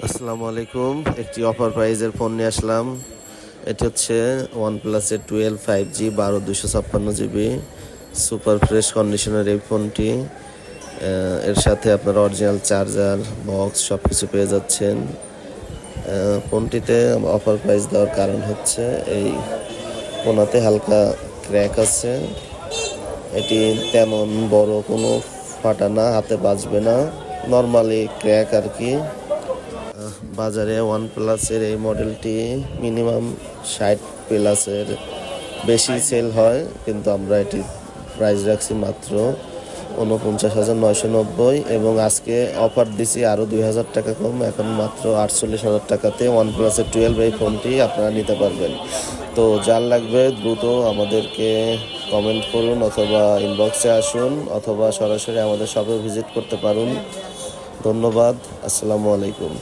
আসসালামু আলাইকুম। একটি অফার প্রাইজের ফোন নিয়ে আসলাম। এটি হচ্ছে OnePlus-এর 12 5G 12 256 GB সুপার ফ্রেশ কন্ডিশনের এই ফোনটি। এর সাথে আপনার অরিজিনাল চার্জার বক্স সব কিছু পেয়ে যাচ্ছেন। ফোনটিতে অফার প্রাইস দেওয়ার কারণ হচ্ছে এই কোনাতে হালকা ক্র্যাক আছে। এটি তেমন বড় কোনো ফাটা না, হাতে বাজবে না, নর্মালি ক্র্যাক আর কি। বাজারে OnePlus-এর এই মডেলটি মিনিমাম 60+ বেশি সেল হয়, কিন্তু আমরা এটি প্রাইস রাখছি মাত্র 49,990 এবং আজকে অফার দিছি আরও 2,000 টাকা কম, এখন মাত্র 48,000 টাকাতে OnePlus-এর 12 এই ফোনটি আপনারা নিতে পারবেন। তো যার লাগবে দ্রুত আমাদেরকে কমেন্ট করুন অথবা ইনবক্সে আসুন অথবা সরাসরি আমাদের শপে ভিজিট করতে পারুন। ধন্যবাদ। আসসালামু আলাইকুম।